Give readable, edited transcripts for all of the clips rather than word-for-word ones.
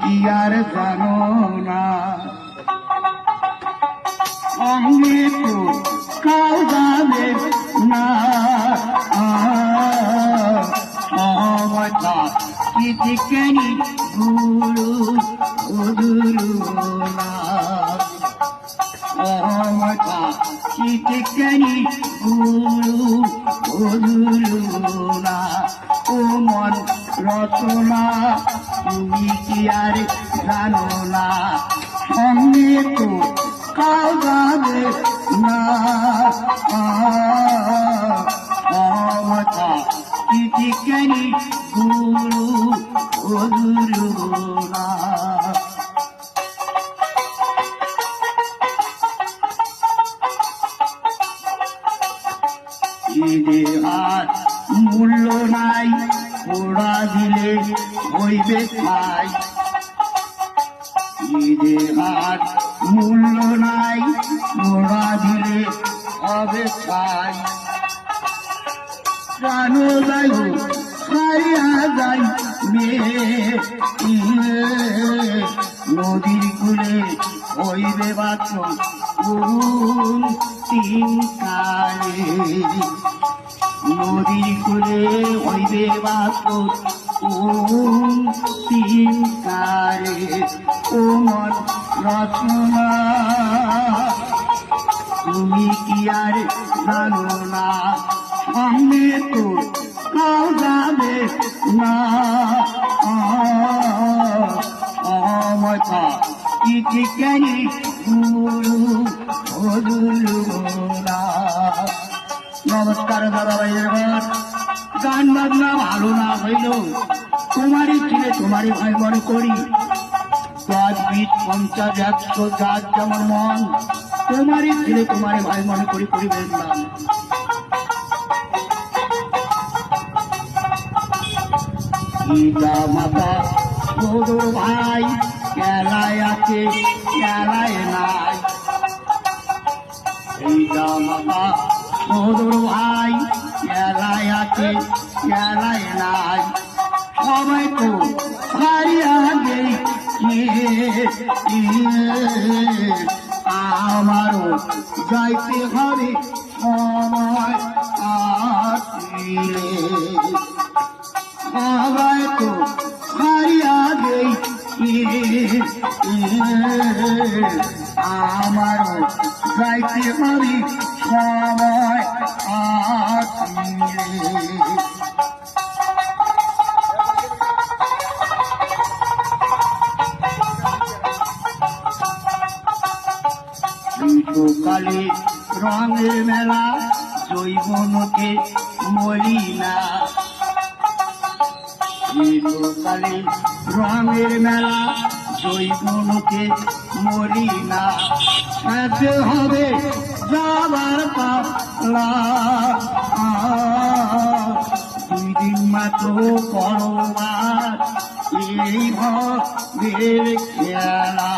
কি আর জানো না, সঙ্গে তো কাউ যাবে না। সমতা কি চিকেনি গুরু গুরু না, সমতা কি চিকেনি গুরু গুরু না। ও মন রচনা তুমি কি আর জানো না, সঙ্গে তো কাউ যাবে না। সমতা কি চিকেনি গুরু গুরু না। ঈদে আর মূল্য নাই, পোড়া দিলে হইবে খাই। ঈদে আর মূল্য নাই, পোড়া দিলে হবে খাই। জানো যাই হারিয়া যাই নদীর কুলে হইবে বাচন তিন কালে। নদীর কুলে হইবে বাচন তিন কালে। ও মন রচনা তুমি কি আর জানো না, সঙ্গে তো কাউ যাবে না। সমতা কি চিকেনি গুরু গুরু না। নমস্কার দাদা ভাইয়ের ঘর, গান বাজনা ভালো না হইল তোমারই ছেলে তোমারই ভাই মনে করি। 10, 20, 50, 100 যার যেমন মন, তোমারই ছেলে তোমারই ভাই মনে করি করিবেন না। পিতা মাতা সদর ভাই খেলায় আছে খেলায় নাই। পিতা মাতা সদর ভাই খেলায় আছে খেলায় নাই। সবাই তো হারিয়া গেছে, আমারও যাইতে হবে সময় আসিলে। সবাই তো হারিয়া গেছে, আমারও যাইতে হবে সময় আসিলে। কালে রঙের মেলা জৈবনকে মরি না। কালে রঙের মেলা জৈবনকে মরি না। সাথে হবে যাবার পালা, 2 দিন মাত্র করবার এই ভবের খেলা।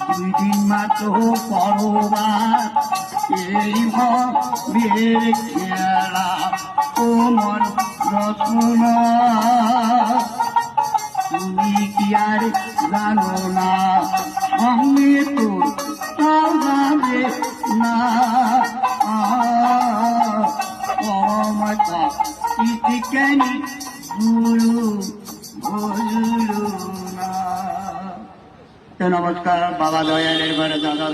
2 দিন মাত্র করবার এই ভবের খেলা। ও মন রচনা তুমি কি আর জানো না, সঙ্গে তো তাও যাবে না। সমতা কি চিকেনি গুরু গুরু না। নমস্কার বাবা দয়ালের ঘরে দাদা।